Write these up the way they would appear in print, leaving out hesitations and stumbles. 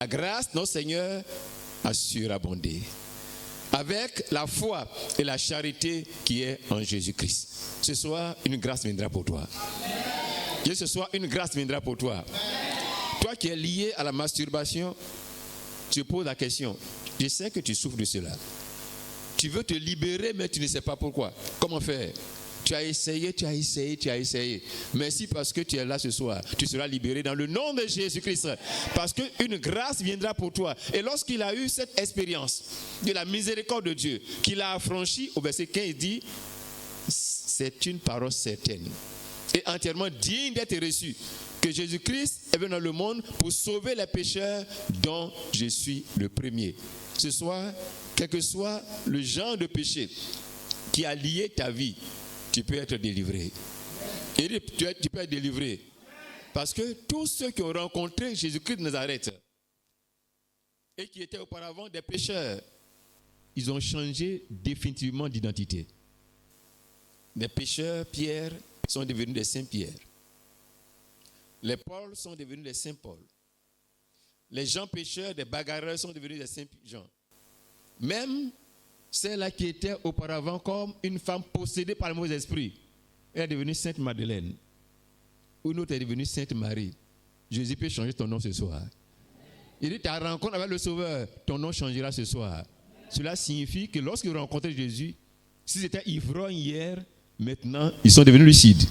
La grâce de notre Seigneur a surabondé. Avec la foi et la charité qui est en Jésus-Christ. Ce soir, une grâce viendra pour toi. Que ce soit une grâce viendra pour toi. Toi qui es lié à la masturbation, tu poses la question. Je sais que tu souffres de cela. Tu veux te libérer, mais tu ne sais pas pourquoi. Comment faire? Tu as essayé. Merci parce que tu es là ce soir. Tu seras libéré dans le nom de Jésus-Christ. Parce qu'une grâce viendra pour toi. Et lorsqu'il a eu cette expérience de la miséricorde de Dieu, qu'il a affranchi, au verset 15, il dit, c'est une parole certaine et entièrement digne d'être reçue, que Jésus-Christ est venu dans le monde pour sauver les pécheurs dont je suis le premier. Ce soir, quel que soit le genre de péché qui a lié ta vie, tu peux être délivré. Et tu peux être délivré. Parce que tous ceux qui ont rencontré Jésus-Christ de Nazareth et qui étaient auparavant des pécheurs, ils ont changé définitivement d'identité. Les pécheurs, Pierre, sont devenus des saints Pierre. Les Paul sont devenus des saints Paul. Les gens pécheurs, des bagarreurs sont devenus des saints Jean. Même celle-là qui était auparavant comme une femme possédée par le mauvais esprit, elle est devenue Sainte Madeleine. Une autre est devenue Sainte Marie. Jésus peut changer ton nom ce soir. Il dit, ta rencontre avec le Sauveur, ton nom changera ce soir. Cela signifie que lorsqu'ils rencontraient Jésus, s'ils étaient ivrognes hier, maintenant, ils sont devenus lucides.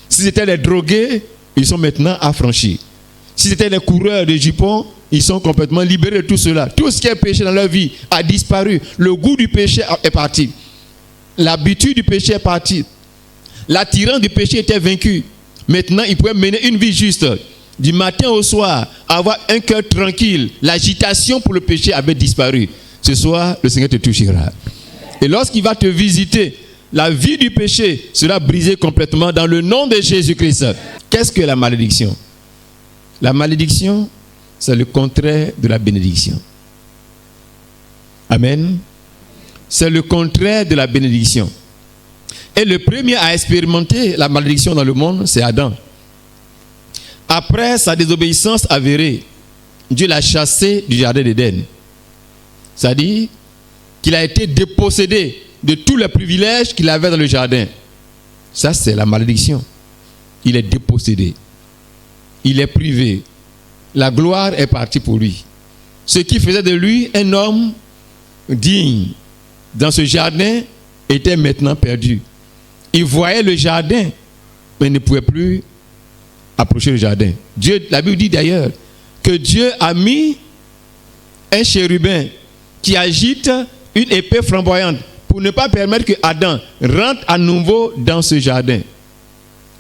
S'ils étaient les drogués, ils sont maintenant affranchis. S'ils étaient les coureurs de jupons, ils sont complètement libérés de tout cela. Tout ce qui est péché dans leur vie a disparu. Le goût du péché est parti. L'habitude du péché est partie. L'attirance du péché était vaincue. Maintenant, ils pouvaient mener une vie juste. Du matin au soir, avoir un cœur tranquille. L'agitation pour le péché avait disparu. Ce soir, le Seigneur te touchera. Et lorsqu'il va te visiter, la vie du péché sera brisée complètement dans le nom de Jésus-Christ. Qu'est-ce que la malédiction? La malédiction, c'est le contraire de la bénédiction. Amen. C'est le contraire de la bénédiction. Et le premier à expérimenter la malédiction dans le monde, c'est Adam. Après sa désobéissance avérée, Dieu l'a chassé du jardin d'Éden. C'est-à-dire qu'il a été dépossédé de tous les privilèges qu'il avait dans le jardin. Ça, c'est la malédiction. Il est dépossédé. Il est privé. La gloire est partie pour lui. Ce qui faisait de lui un homme digne dans ce jardin était maintenant perdu. Il voyait le jardin, mais il ne pouvait plus approcher le jardin. Dieu, la Bible dit d'ailleurs que Dieu a mis un chérubin qui agite une épée flamboyante pour ne pas permettre que Adam rentre à nouveau dans ce jardin.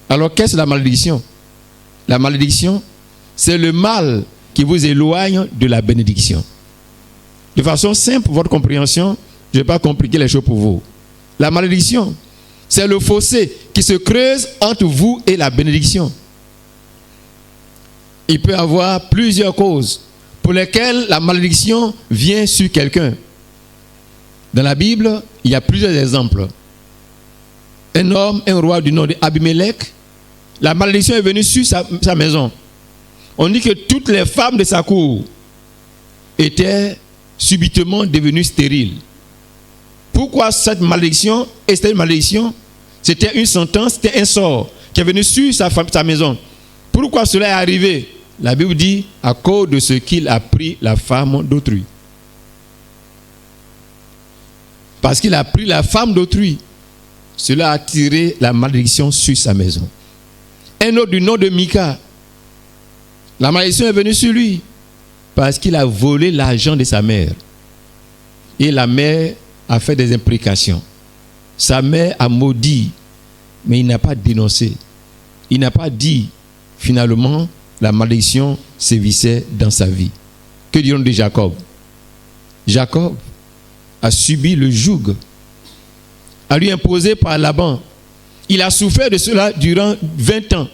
Alors qu'est-ce que la malédiction? La malédiction, c'est le mal qui vous éloigne de la bénédiction. De façon simple, pour votre compréhension, je ne vais pas compliquer les choses pour vous. La malédiction, c'est le fossé qui se creuse entre vous et la bénédiction. Il peut y avoir plusieurs causes pour lesquelles la malédiction vient sur quelqu'un. Dans la Bible, il y a plusieurs exemples. Un homme, un roi du nom d'Abimelech, la malédiction est venue sur sa maison. On dit que toutes les femmes de sa cour étaient subitement devenues stériles. Pourquoi cette malédiction? Et c'était une malédiction, c'était une sentence, c'était un sort qui est venu sur sa maison. Pourquoi cela est arrivé? La Bible dit à cause de ce qu'il a pris la femme d'autrui. Parce qu'il a pris la femme d'autrui, cela a attiré la malédiction sur sa maison. Un autre du nom de Mika, la malédiction est venue sur lui parce qu'il a volé l'argent de sa mère. Et la mère a fait des imprécations. Sa mère a maudit, mais il n'a pas dénoncé. Il n'a pas dit, finalement, la malédiction sévissait dans sa vie. Que dirons-nous de Jacob? Jacob a subi le joug à lui imposé par Laban. Il a souffert de cela durant 20 ans.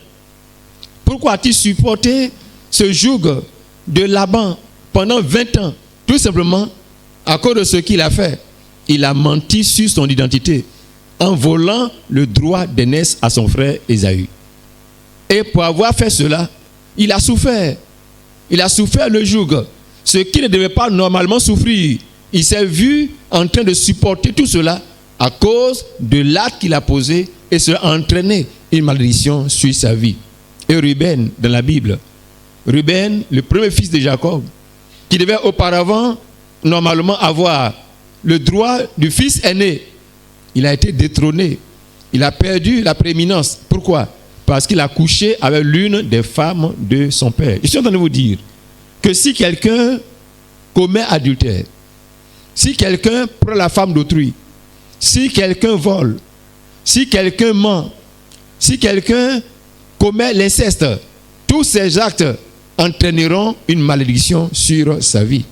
Pourquoi a-t-il supporté ce joug de Laban pendant 20 ans? Tout simplement à cause de ce qu'il a fait. Il a menti sur son identité en volant le droit d'aînesse à son frère Ésaü. Et pour avoir fait cela, il a souffert. Il a souffert le joug. ce qui ne devait pas normalement souffrir. Il s'est vu en train de supporter tout cela à cause de l'acte qu'il a posé et cela a entraîné une malédiction sur sa vie. Et Ruben, dans la Bible, Ruben, le premier fils de Jacob, qui devait auparavant normalement avoir le droit du fils aîné, il a été détrôné. Il a perdu la prééminence. Pourquoi? Parce qu'il a couché avec l'une des femmes de son père. Je suis en train de vous dire que si quelqu'un commet adultère, si quelqu'un prend la femme d'autrui, si quelqu'un vole, si quelqu'un ment, si quelqu'un commet l'inceste, tous ces actes entraîneront une malédiction sur sa vie.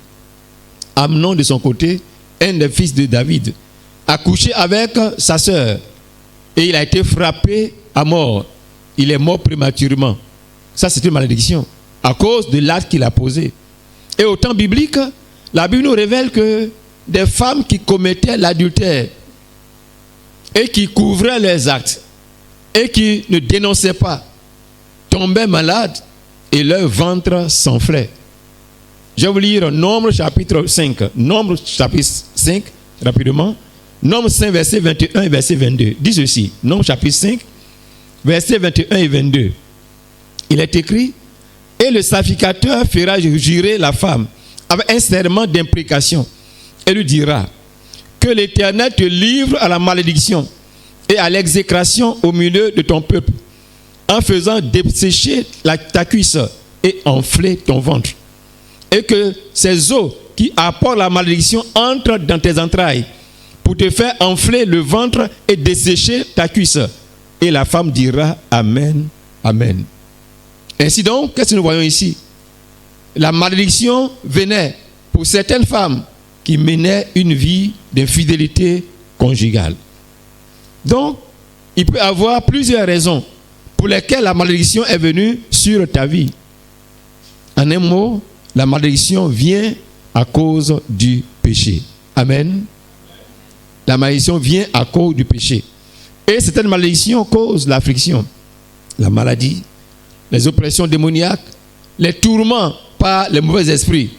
Amnon, de son côté, un des fils de David, a couché avec sa sœur et il a été frappé à mort. Il est mort prématurément. Ça, c'est une malédiction à cause de l'acte qu'il a posé. Et au temps biblique, la Bible nous révèle que des femmes qui commettaient l'adultère et qui couvraient leurs actes et qui ne dénonçaient pas tombaient malades et leur ventre s'enflait. Je vais vous lire Nombre chapitre 5. Nombre chapitre 5, rapidement. Nombre 5, verset 21 et verset 22. Dit ceci. Nombre chapitre 5, verset 21 et 22. Il est écrit: et le sacrificateur fera jurer la femme avec un serment d'imprécation et lui dira que l'Éternel te livre à la malédiction et à l'exécration au milieu de ton peuple, en faisant dessécher ta cuisse et enfler ton ventre. Et que ces eaux qui apportent la malédiction entrent dans tes entrailles pour te faire enfler le ventre et dessécher ta cuisse. Et la femme dira Amen, Amen. Ainsi donc, qu'est-ce que nous voyons ici? La malédiction venait pour certaines femmes qui menaient une vie d'infidélité conjugale. Donc, il peut y avoir plusieurs raisons pour lesquelles la malédiction est venue sur ta vie. En un mot, la malédiction vient à cause du péché. Amen. La malédiction vient à cause du péché. Et certaines malédictions causent l'affliction, la maladie, les oppressions démoniaques, les tourments par les mauvais esprits,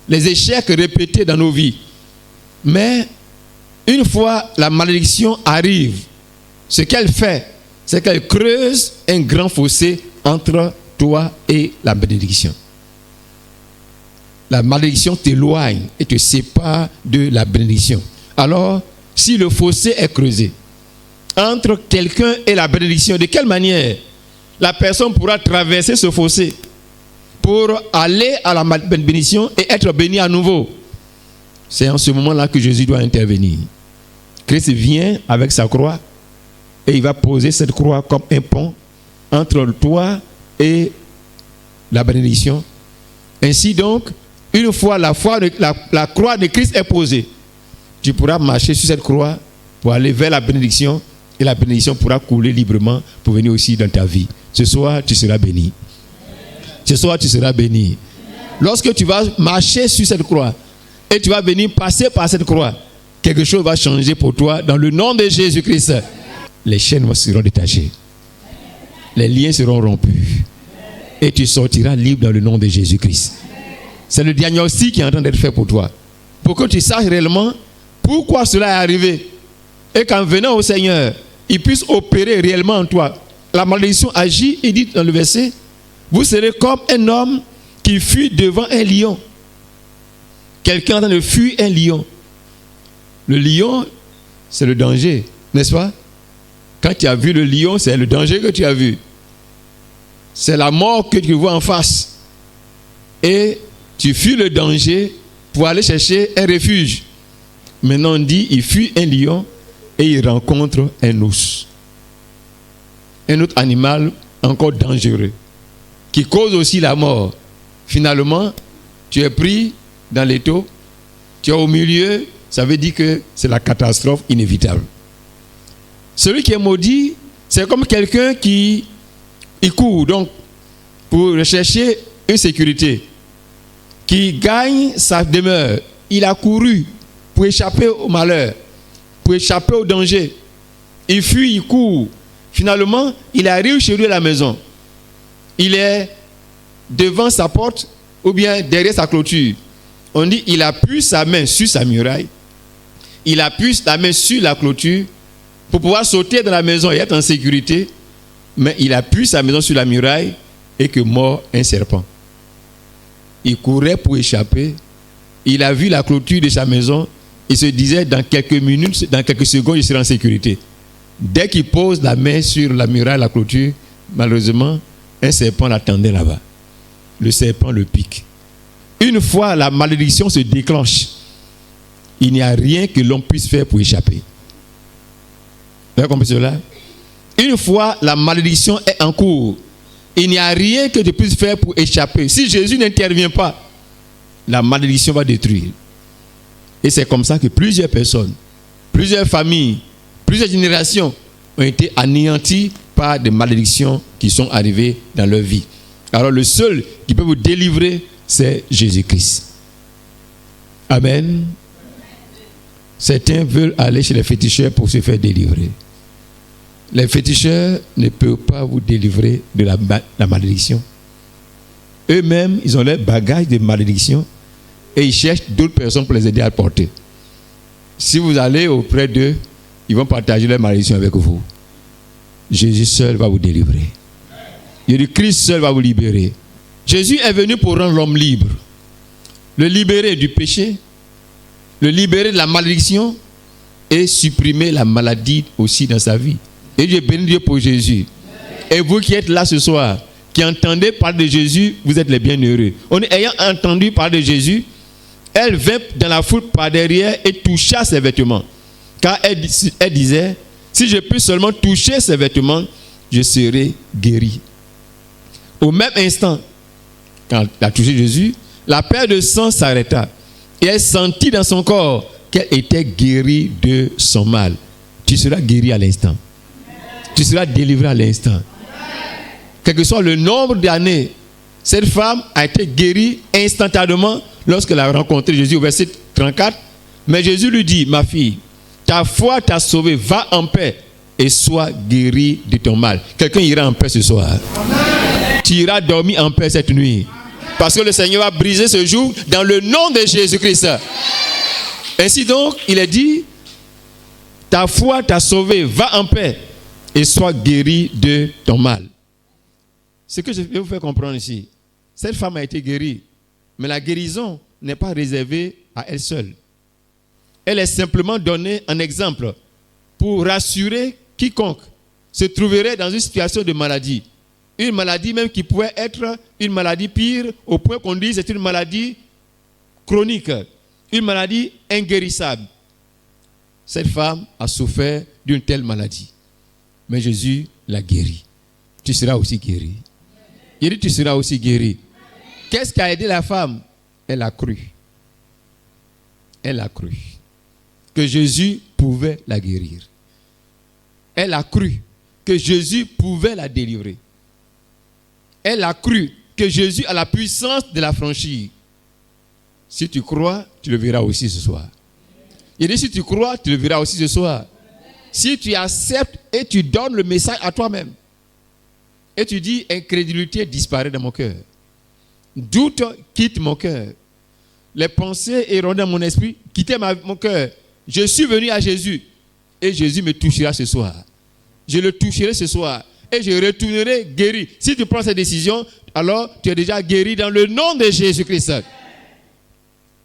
les échecs répétés dans nos vies. Mais une fois la malédiction arrive, ce qu'elle fait, c'est qu'elle creuse un grand fossé entre toi et la bénédiction. La malédiction t'éloigne et te sépare de la bénédiction. Alors, si le fossé est creusé entre quelqu'un et la bénédiction, de quelle manière la personne pourra traverser ce fossé pour aller à la bénédiction et être béni à nouveau? C'est en ce moment-là que Jésus doit intervenir. Christ vient avec sa croix et il va poser cette croix comme un pont entre toi et la bénédiction. Ainsi donc, une fois la croix de Christ est posée, tu pourras marcher sur cette croix pour aller vers la bénédiction et la bénédiction pourra couler librement pour venir aussi dans ta vie. Ce soir, tu seras béni. Ce soir, tu seras béni. Lorsque tu vas marcher sur cette croix et tu vas venir passer par cette croix, quelque chose va changer pour toi dans le nom de Jésus-Christ. Les chaînes seront détachées. Les liens seront rompus. Et tu sortiras libre dans le nom de Jésus-Christ. C'est le diagnostic qui est en train d'être fait pour toi. Pour que tu saches réellement pourquoi cela est arrivé. Et qu'en venant au Seigneur, il puisse opérer réellement en toi. La malédiction agit, il dit dans le verset, vous serez comme un homme qui fuit devant un lion. Quelqu'un est en train de fuir un lion. Le lion, c'est le danger, n'est-ce pas? Quand tu as vu le lion, c'est le danger que tu as vu. C'est la mort que tu vois en face. Et tu fuis le danger pour aller chercher un refuge. Maintenant on dit, il fuit un lion et il rencontre un ours. Un autre animal encore dangereux, qui cause aussi la mort. Finalement, tu es pris dans l'étau, tu es au milieu, ça veut dire que c'est la catastrophe inévitable. Celui qui est maudit, c'est comme quelqu'un qui court donc pour rechercher une sécurité, qui gagne sa demeure. Il a couru pour échapper au malheur, pour échapper au danger. Il fuit, il court. Finalement, il arrive chez lui à la maison. Il est devant sa porte ou bien derrière sa clôture. On dit, il appuie sa main sur sa muraille. Il appuie la main sur la clôture pour pouvoir sauter dans la maison et être en sécurité. Mais il appuie sa maison sur la muraille et que mord un serpent. Il courait pour échapper. Il a vu la clôture de sa maison. Il se disait, dans quelques minutes, dans quelques secondes, je serai en sécurité. Dès qu'il pose la main sur la muraille, la clôture, malheureusement, un serpent l'attendait là-bas. Le serpent le pique. Une fois la malédiction se déclenche, il n'y a rien que l'homme puisse faire pour échapper. Vous avez compris cela? Une fois la malédiction est en cours, il n'y a rien que tu puisses faire pour échapper. Si Jésus n'intervient pas, la malédiction va détruire. Et c'est comme ça que plusieurs personnes, plusieurs familles, plusieurs générations ont été anéanties par des malédictions qui sont arrivées dans leur vie. Alors le seul qui peut vous délivrer, c'est Jésus-Christ. Amen. Certains veulent aller chez les féticheurs pour se faire délivrer. Les féticheurs ne peuvent pas vous délivrer de la malédiction. Eux-mêmes, ils ont leur bagage de malédiction et ils cherchent d'autres personnes pour les aider à le porter. Si vous allez auprès d'eux, ils vont partager leur malédiction avec vous. Jésus seul va vous délivrer. Jésus-Christ seul va vous libérer. Jésus est venu pour rendre l'homme libre. Le libérer du péché, le libérer de la malédiction et supprimer la maladie aussi dans sa vie. Et Dieu bénit Dieu pour Jésus. Et vous qui êtes là ce soir, qui entendez parler de Jésus, vous êtes les bienheureux. Ayant entendu parler de Jésus, elle vint dans la foule par derrière et toucha ses vêtements. Car elle disait, si je peux seulement toucher ses vêtements, je serai guéri. Au même instant, quand elle a touché Jésus, la perte de sang s'arrêta. Et elle sentit dans son corps qu'elle était guérie de son mal. Tu seras guéri à l'instant. Tu seras délivré à l'instant. Quel que soit le nombre d'années, cette femme a été guérie instantanément lorsqu'elle a rencontré Jésus au verset 34. Mais Jésus lui dit, ma fille, ta foi t'a sauvée, va en paix et sois guérie de ton mal. Quelqu'un ira en paix ce soir. Amen. Tu iras dormir en paix cette nuit. Parce que le Seigneur va briser ce joug dans le nom de Jésus-Christ. Ainsi donc, il est dit, ta foi t'a sauvé, va en paix et sois guéri de ton mal. Ce que je vais vous faire comprendre ici, cette femme a été guérie, mais la guérison n'est pas réservée à elle seule. Elle est simplement donnée en exemple pour rassurer quiconque se trouverait dans une situation de maladie. Une maladie même qui pourrait être une maladie pire, au point qu'on dit que c'est une maladie chronique, une maladie inguérissable. Cette femme a souffert d'une telle maladie. Mais Jésus l'a guérie. Tu seras aussi guéri. Il dit, tu seras aussi guéri. Qu'est-ce qui a aidé la femme? Elle a cru. Elle a cru que Jésus pouvait la guérir. Elle a cru que Jésus pouvait la délivrer. Elle a cru que Jésus a la puissance de la franchir. Si tu crois, tu le verras aussi ce soir. Il dit, si tu crois, tu le verras aussi ce soir. Si tu acceptes et tu donnes le message à toi-même, et tu dis, incrédulité disparaît de mon cœur. Doute quitte mon cœur. Les pensées erronées dans mon esprit quittaient mon cœur. Je suis venu à Jésus et Jésus me touchera ce soir. Je le toucherai ce soir et je retournerai guéri. Si tu prends cette décision, alors tu es déjà guéri dans le nom de Jésus-Christ.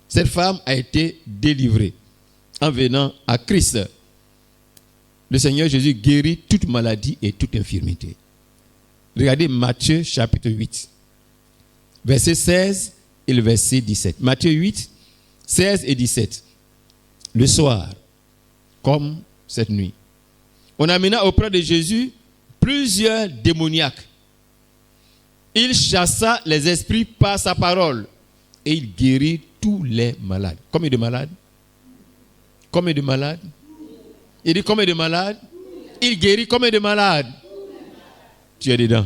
Cette femme a été délivrée en venant à Christ. Le Seigneur Jésus guérit toute maladie et toute infirmité. Regardez Matthieu chapitre 8, verset 16 et le verset 17. Matthieu 8, 16 et 17. Le soir, comme cette nuit, on amena auprès de Jésus plusieurs démoniaques. Il chassa les esprits par sa parole et il guérit tous les malades. Combien de malades? Combien de malades? Il dit combien de malades? Il guérit combien de malades? Tu es dedans.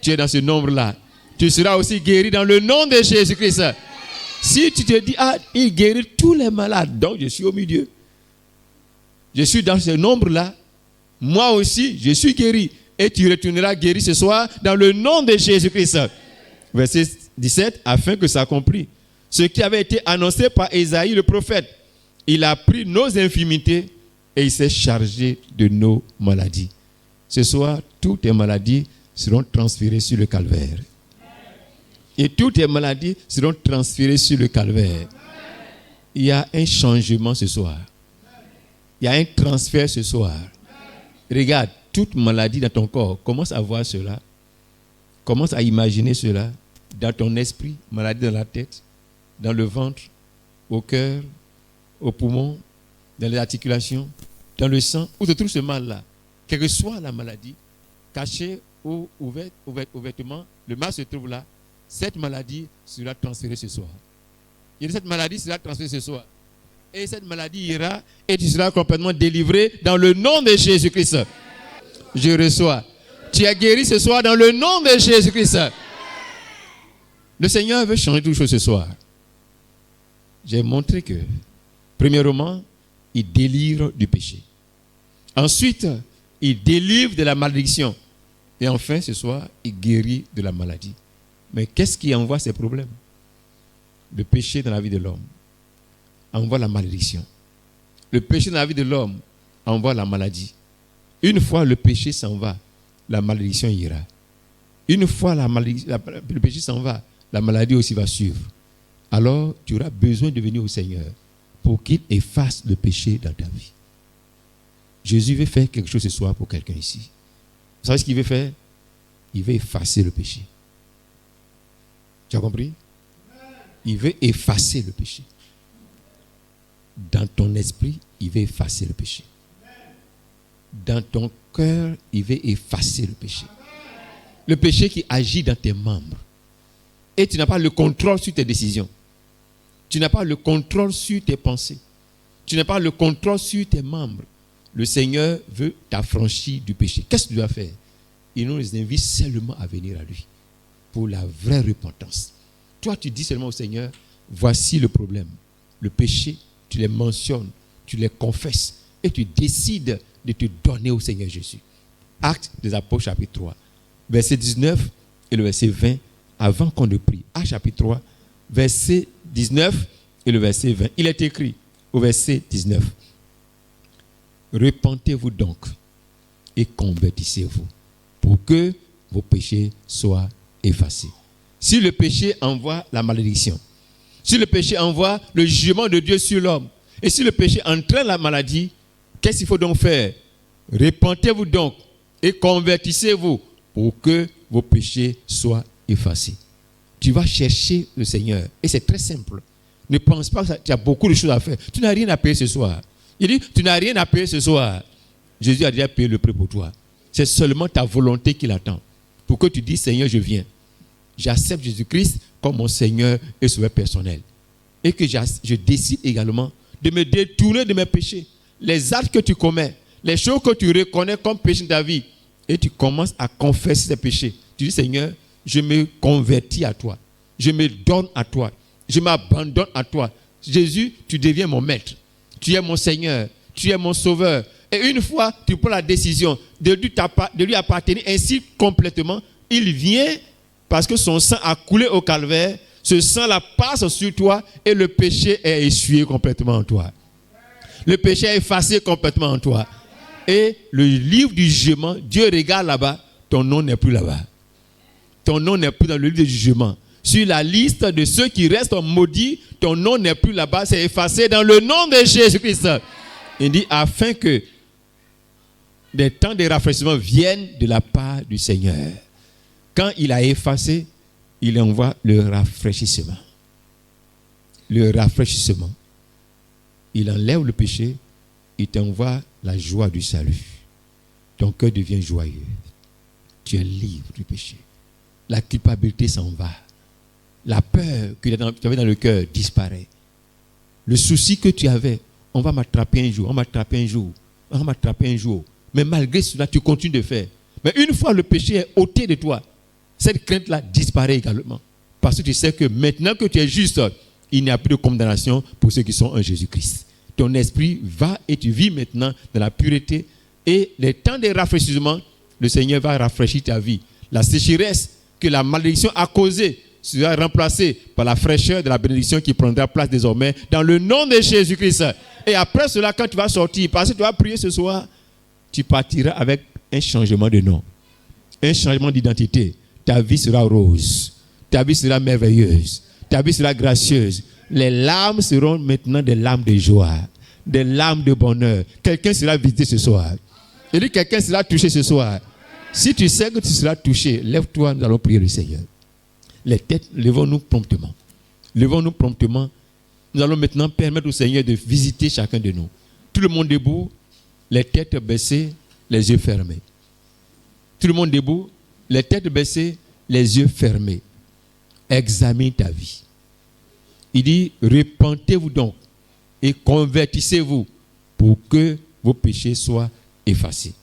Tu es dans ce nombre-là. Tu seras aussi guéri dans le nom de Jésus-Christ. Si tu te dis, ah, il guérit tous les malades, donc je suis au milieu. Je suis dans ce nombre-là. Moi aussi, je suis guéri. Et tu retourneras guéri ce soir dans le nom de Jésus-Christ. Verset 17, afin que s'accomplisse ce qui avait été annoncé par Ésaïe le prophète. Il a pris nos infirmités et il s'est chargé de nos maladies. Ce soir, toutes tes maladies seront transférées sur le calvaire. Et toutes tes maladies seront transférées sur le calvaire. Il y a un changement ce soir. Il y a un transfert ce soir. Regarde, toute maladie dans ton corps, commence à voir cela. Commence à imaginer cela dans ton esprit, maladie dans la tête, dans le ventre, au cœur, au poumon, dans les articulations, dans le sang, où se trouve ce mal-là. Quelle que soit la maladie, cachée ou ouvertement, le mal se trouve là. Cette maladie sera transférée ce soir. Et cette maladie sera transférée ce soir. Et cette maladie ira et tu seras complètement délivré dans le nom de Jésus-Christ. Je reçois. Tu es guéri ce soir dans le nom de Jésus-Christ. Le Seigneur veut changer toutes choses ce soir. J'ai montré que, premièrement, il délivre du péché. Ensuite, il délivre de la malédiction. Et enfin, ce soir, il guérit de la maladie. Mais qu'est-ce qui envoie ces problèmes? Le péché dans la vie de l'homme envoie la malédiction. Le péché dans la vie de l'homme envoie la maladie. Une fois le péché s'en va, la malédiction ira. Une fois le péché s'en va, la maladie aussi va suivre. Alors, tu auras besoin de venir au Seigneur pour qu'il efface le péché dans ta vie. Jésus veut faire quelque chose ce soir pour quelqu'un ici. Vous savez ce qu'il veut faire? Il veut effacer le péché. Tu as compris? Il veut effacer le péché. Dans ton esprit, il veut effacer le péché. Dans ton cœur, il veut effacer le péché. Le péché qui agit dans tes membres. Et tu n'as pas le contrôle sur tes décisions. Tu n'as pas le contrôle sur tes pensées. Tu n'as pas le contrôle sur tes membres. Le Seigneur veut t'affranchir du péché. Qu'est-ce que tu dois faire? Il nous invite seulement à venir à lui pour la vraie repentance. Toi, tu dis seulement au Seigneur, voici le problème. Le péché, tu les mentionnes, tu les confesses et tu décides de te donner au Seigneur Jésus. Actes des Apôtres, chapitre 3, verset 19 et le verset 20, avant qu'on ne prie. Actes, chapitre 3, verset 19 et le verset 20. Il est écrit au verset 19. Repentez-vous donc et convertissez-vous pour que vos péchés soient effacés. Si le péché envoie la malédiction, si le péché envoie le jugement de Dieu sur l'homme, et si le péché entraîne la maladie, qu'est-ce qu'il faut donc faire? Repentez-vous donc et convertissez-vous pour que vos péchés soient effacés. Tu vas chercher le Seigneur et c'est très simple. Ne pense pas que tu as beaucoup de choses à faire. Tu n'as rien à payer ce soir. Il dit, tu n'as rien à payer ce soir. Jésus a déjà payé le prix pour toi. C'est seulement ta volonté qui l'attend. Pour que tu dises, Seigneur, je viens. J'accepte Jésus-Christ comme mon Seigneur et Sauveur personnel. Et que je décide également de me détourner de mes péchés. Les actes que tu commets, les choses que tu reconnais comme péché de ta vie. Et tu commences à confesser ces péchés. Tu dis, Seigneur, je me convertis à toi. Je me donne à toi. Je m'abandonne à toi. Jésus, tu deviens mon maître. Tu es mon Seigneur. Tu es mon Sauveur. Et une fois, tu prends la décision de lui appartenir ainsi complètement, il vient parce que son sang a coulé au calvaire. Ce sang-là passe sur toi et le péché est essuyé complètement en toi. Le péché est effacé complètement en toi. Et le livre du jugement, Dieu regarde là-bas, ton nom n'est plus là-bas. Ton nom n'est plus dans le livre du jugement. Sur la liste de ceux qui restent maudits, ton nom n'est plus là-bas, c'est effacé dans le nom de Jésus-Christ. Il dit, afin que des temps de rafraîchissement viennent de la part du Seigneur. Quand il a effacé, il envoie le rafraîchissement. Le rafraîchissement. Il enlève le péché, il t'envoie la joie du salut. Ton cœur devient joyeux. Tu es libre du péché. La culpabilité s'en va. La peur que tu avais dans le cœur disparaît. Le souci que tu avais, on va m'attraper un jour, on va m'attraper un jour, on va m'attraper un jour. Mais malgré cela, tu continues de faire. Mais une fois le péché est ôté de toi, cette crainte-là disparaît également. Parce que tu sais que maintenant que tu es juste, il n'y a plus de condamnation pour ceux qui sont en Jésus-Christ. Ton esprit va et tu vis maintenant dans la pureté. Et les temps de rafraîchissement, le Seigneur va rafraîchir ta vie. La sécheresse que la malédiction a causée sera remplacé par la fraîcheur de la bénédiction qui prendra place désormais dans le nom de Jésus-Christ. Et après cela, quand tu vas sortir, parce que tu vas prier ce soir, tu partiras avec un changement de nom, un changement d'identité. Ta vie sera rose, ta vie sera merveilleuse, ta vie sera gracieuse. Les larmes seront maintenant des larmes de joie, des larmes de bonheur. Quelqu'un sera visité ce soir. Je dis quelqu'un sera touché ce soir. Si tu sais que tu seras touché, lève-toi, nous allons prier le Seigneur. Les têtes, levons-nous promptement. Levons-nous promptement. Nous allons maintenant permettre au Seigneur de visiter chacun de nous. Tout le monde debout, les têtes baissées, les yeux fermés. Tout le monde debout, les têtes baissées, les yeux fermés. Examine ta vie. Il dit, repentez-vous donc et convertissez-vous pour que vos péchés soient effacés.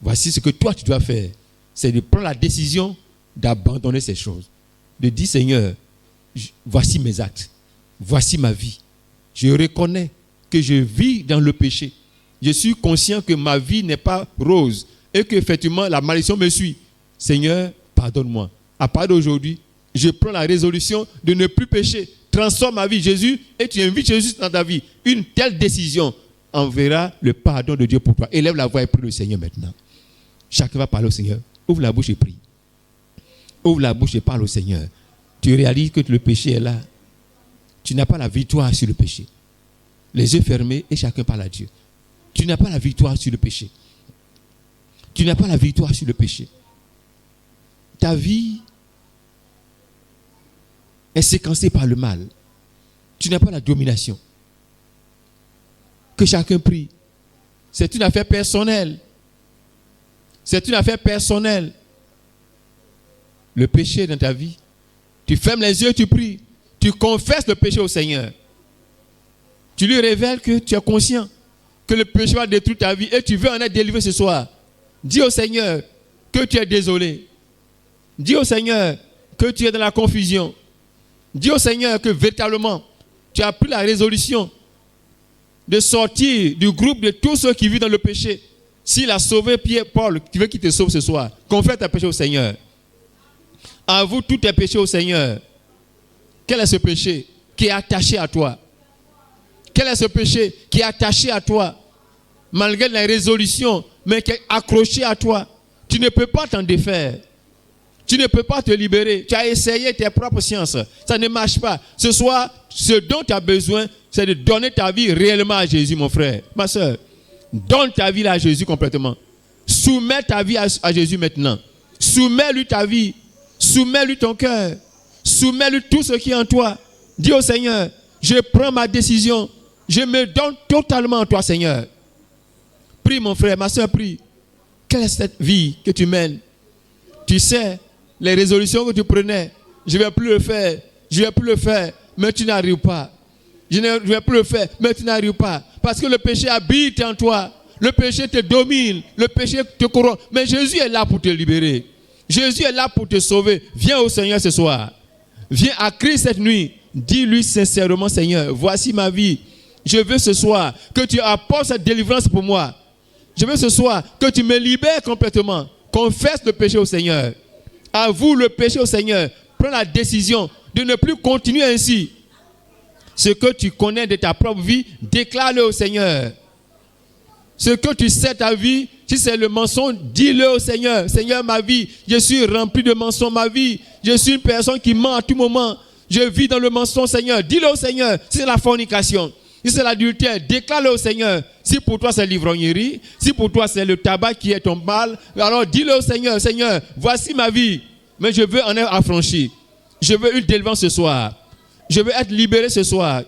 Voici ce que toi tu dois faire. C'est de prendre la décision d'abandonner ces choses. De dire, Seigneur, voici mes actes. Voici ma vie. Je reconnais que je vis dans le péché. Je suis conscient que ma vie n'est pas rose et qu'effectivement la malédiction me suit. Seigneur, pardonne-moi. À partir d'aujourd'hui, je prends la résolution de ne plus pécher. Transforme ma vie, Jésus, et tu invites Jésus dans ta vie. Une telle décision enverra le pardon de Dieu pour toi. Élève la voix et prie le Seigneur maintenant. Chacun va parler au Seigneur. Ouvre la bouche et prie. Ouvre la bouche et parle au Seigneur. Tu réalises que le péché est là. Tu n'as pas la victoire sur le péché. Les yeux fermés et chacun parle à Dieu. Tu n'as pas la victoire sur le péché. Tu n'as pas la victoire sur le péché. Ta vie est séquencée par le mal. Tu n'as pas la domination. Que chacun prie. C'est une affaire personnelle. C'est une affaire personnelle. Le péché dans ta vie. Tu fermes les yeux, tu pries. Tu confesses le péché au Seigneur. Tu lui révèles que tu es conscient que le péché va détruire ta vie et tu veux en être délivré ce soir. Dis au Seigneur que tu es désolé. Dis au Seigneur que tu es dans la confusion. Dis au Seigneur que véritablement tu as pris la résolution de sortir du groupe de tous ceux qui vivent dans le péché. S'il a sauvé Pierre, Paul, tu veux qu'il te sauve ce soir. Confesse tes péchés au Seigneur. Avoue tous tes péchés au Seigneur. Quel est ce péché qui est attaché à toi? Quel est ce péché qui est attaché à toi? Malgré la résolution, mais qui est accroché à toi. Tu ne peux pas t'en défaire. Tu ne peux pas te libérer. Tu as essayé tes propres sciences. Ça ne marche pas. Ce soir, ce dont tu as besoin, c'est de donner ta vie réellement à Jésus, mon frère. Ma soeur, donne ta vie à Jésus complètement. Soumets ta vie à Jésus maintenant. Soumets-lui ta vie. Soumets-lui ton cœur. Soumets-lui tout ce qui est en toi. Dis au Seigneur, je prends ma décision. Je me donne totalement à toi, Seigneur. Prie, mon frère, ma soeur, prie. Quelle est cette vie que tu mènes? Tu sais, les résolutions que tu prenais, je ne vais plus le faire. Je ne vais plus le faire, mais tu n'arrives pas. Je ne vais plus le faire, mais tu n'arrives pas. Parce que le péché habite en toi. Le péché te domine. Le péché te corrompt. Mais Jésus est là pour te libérer. Jésus est là pour te sauver. Viens au Seigneur ce soir. Viens à Christ cette nuit. Dis-lui sincèrement, Seigneur, voici ma vie. Je veux ce soir que tu apportes cette délivrance pour moi. Je veux ce soir que tu me libères complètement. Confesse le péché au Seigneur. Avoue le péché au Seigneur. Prends la décision de ne plus continuer ainsi. Ce que tu connais de ta propre vie, déclare-le au Seigneur. Ce que tu sais ta vie, si c'est le mensonge, dis-le au Seigneur. Seigneur, ma vie, je suis rempli de mensonges. Ma vie, je suis une personne qui ment à tout moment. Je vis dans le mensonge, Seigneur. Dis-le au Seigneur. Si c'est la fornication, si c'est l'adultère, déclare-le au Seigneur. Si pour toi c'est l'ivrognerie, si pour toi c'est le tabac qui est ton mal, alors dis-le au Seigneur. Seigneur, voici ma vie. Mais je veux en être affranchi. Je veux une délivrance ce soir. Je veux être libéré ce soir.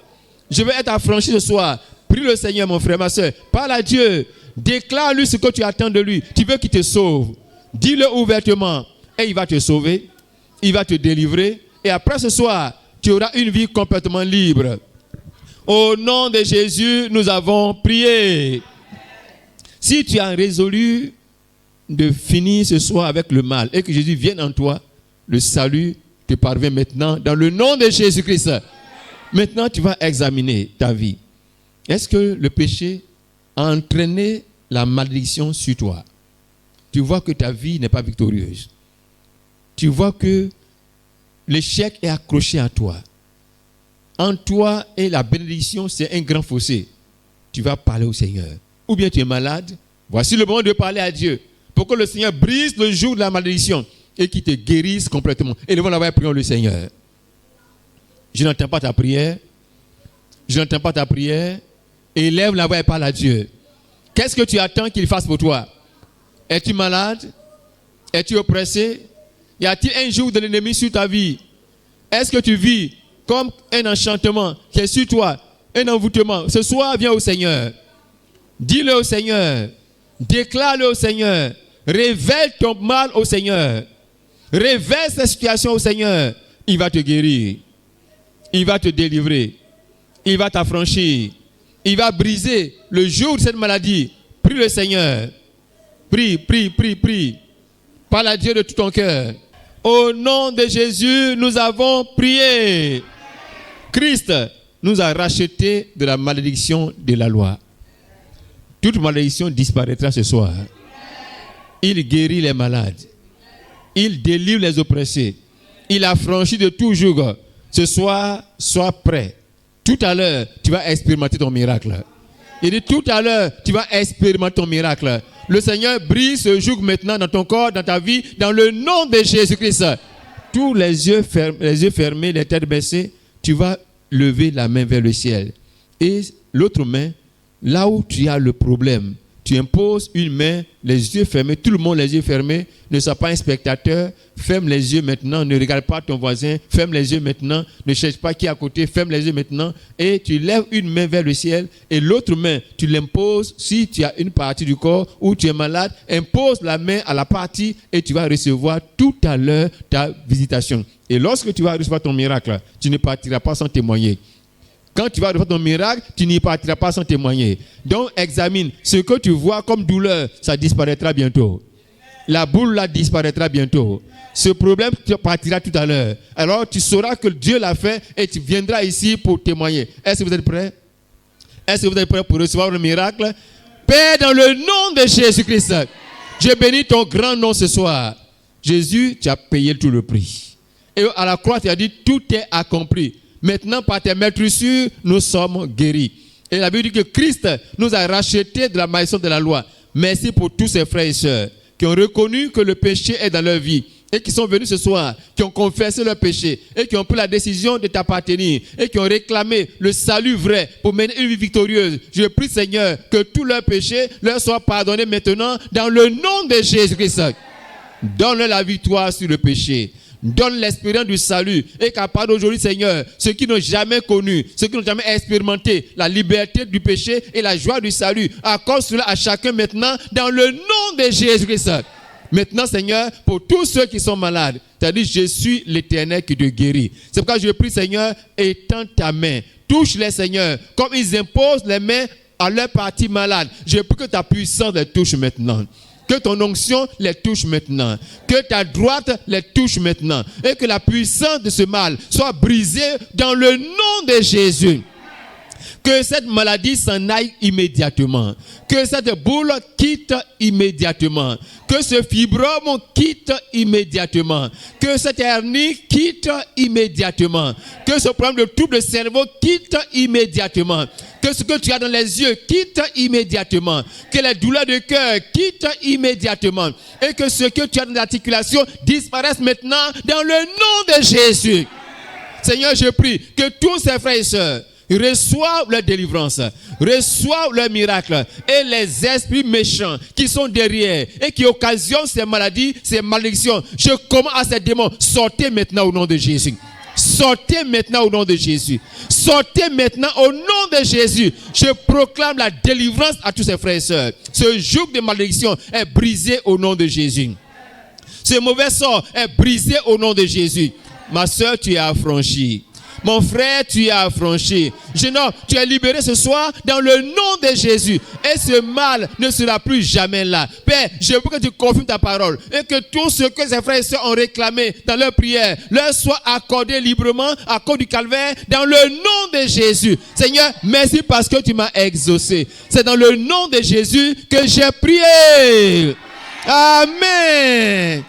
Je veux être affranchi ce soir. Prie le Seigneur, mon frère, ma soeur. Parle à Dieu. Déclare-lui ce que tu attends de lui. Tu veux qu'il te sauve. Dis-le ouvertement. Et il va te sauver. Il va te délivrer. Et après ce soir, tu auras une vie complètement libre. Au nom de Jésus, nous avons prié. Si tu as résolu de finir ce soir avec le mal et que Jésus vienne en toi, le salut te parvient maintenant dans le nom de Jésus-Christ. Maintenant, tu vas examiner ta vie. Est-ce que le péché a entraîné la malédiction sur toi? Tu vois que ta vie n'est pas victorieuse. Tu vois que l'échec est accroché à toi. En toi et la bénédiction, c'est un grand fossé. Tu vas parler au Seigneur. Ou bien tu es malade, voici le moment de parler à Dieu. Pour que le Seigneur brise le joug de la malédiction et qu'il te guérisse complètement. Et devant la voix, prions le Seigneur. Je n'entends pas ta prière. Je n'entends pas ta prière. Élève la voix et parle à Dieu. Qu'est-ce que tu attends qu'il fasse pour toi? Es-tu malade? Es-tu oppressé? Y a-t-il un jour de l'ennemi sur ta vie? Est-ce que tu vis comme un enchantement qui est sur toi, un envoûtement? Ce soir, viens au Seigneur. Dis-le au Seigneur. Déclare-le au Seigneur. Révèle ton mal au Seigneur. Révèle cette situation au Seigneur. Il va te guérir. Il va te délivrer. Il va t'affranchir. Il va briser le jour de cette maladie. Prie le Seigneur. Prie, prie, prie, prie. Parle à Dieu de tout ton cœur. Au nom de Jésus, nous avons prié. Christ nous a rachetés de la malédiction de la loi. Toute malédiction disparaîtra ce soir. Il guérit les malades. Il délivre les oppressés. Il affranchit de tout joug. Ce soir, sois prêt. Tout à l'heure, tu vas expérimenter ton miracle. Il dit tout à l'heure, tu vas expérimenter ton miracle. Le Seigneur brise ce joug maintenant dans ton corps, dans ta vie, dans le nom de Jésus-Christ. Tous les yeux fermés, les têtes baissées, tu vas lever la main vers le ciel. Et l'autre main, là où tu as le problème, tu imposes une main, les yeux fermés, tout le monde les yeux fermés, ne sois pas un spectateur, ferme les yeux maintenant, ne regarde pas ton voisin, ferme les yeux maintenant, ne cherche pas qui est à côté, ferme les yeux maintenant, et tu lèves une main vers le ciel, et l'autre main, tu l'imposes, si tu as une partie du corps où tu es malade, impose la main à la partie, et tu vas recevoir tout à l'heure ta visitation. Et lorsque tu vas recevoir ton miracle, tu ne partiras pas sans témoigner. Quand tu vas recevoir ton miracle, tu n'y partiras pas sans témoigner. Donc, examine. Ce que tu vois comme douleur, ça disparaîtra bientôt. La boule là disparaîtra bientôt. Ce problème, tu partiras tout à l'heure. Alors, tu sauras que Dieu l'a fait et tu viendras ici pour témoigner. Est-ce que vous êtes prêts? Est-ce que vous êtes prêts pour recevoir le miracle? Père, dans le nom de Jésus-Christ, je bénis ton grand nom ce soir. Jésus, tu as payé tout le prix. Et à la croix, tu as dit, tout est accompli. Maintenant, par tes maîtresses, nous sommes guéris. Et la Bible dit que Christ nous a rachetés de la malédiction de la loi. Merci pour tous ces frères et sœurs qui ont reconnu que le péché est dans leur vie et qui sont venus ce soir, qui ont confessé leur péché et qui ont pris la décision de t'appartenir et qui ont réclamé le salut vrai pour mener une vie victorieuse. Je prie, Seigneur, que tous leurs péchés leur soient pardonnés maintenant dans le nom de Jésus-Christ. Donne-leur la victoire sur le péché. Donne l'expérience du salut et qu'à part d'aujourd'hui, Seigneur, ceux qui n'ont jamais connu, ceux qui n'ont jamais expérimenté la liberté du péché et la joie du salut, accorde cela à chacun maintenant dans le nom de Jésus-Christ. Maintenant, Seigneur, pour tous ceux qui sont malades, tu as dit, je suis l'Éternel qui te guérit. C'est pourquoi je prie, Seigneur, étends ta main. Touche-les, Seigneur, comme ils imposent les mains à leur partie malade. Je prie que ta puissance les touche maintenant. Que ton onction les touche maintenant. Que ta droite les touche maintenant. Et que la puissance de ce mal soit brisée dans le nom de Jésus. Que cette maladie s'en aille immédiatement. Que cette boule quitte immédiatement. Que ce fibrome quitte immédiatement. Que cette hernie quitte immédiatement. Que ce problème de trouble de cerveau quitte immédiatement. Que ce que tu as dans les yeux quitte immédiatement. Que les douleurs de cœur quittent immédiatement. Et que ce que tu as dans l'articulation disparaisse maintenant dans le nom de Jésus. Seigneur, je prie que tous ces frères et sœurs reçoivent leur délivrance, reçoivent leur miracle, et les esprits méchants qui sont derrière et qui occasionnent ces maladies, ces malédictions, je commande à ces démons, sortez maintenant au nom de Jésus. Sortez maintenant au nom de Jésus. Sortez maintenant au nom de Jésus. Je proclame la délivrance à tous ces frères et sœurs. Ce joug de malédiction est brisé au nom de Jésus. Ce mauvais sort est brisé au nom de Jésus. Ma sœur, tu es affranchie. Mon frère, tu es affranchi. Jeune homme, tu es libéré ce soir dans le nom de Jésus. Et ce mal ne sera plus jamais là. Père, je veux que tu confirmes ta parole. Et que tout ce que ces frères et sœurs ont réclamé dans leur prière leur soit accordé librement à cause du calvaire dans le nom de Jésus. Seigneur, merci parce que tu m'as exaucé. C'est dans le nom de Jésus que j'ai prié. Amen.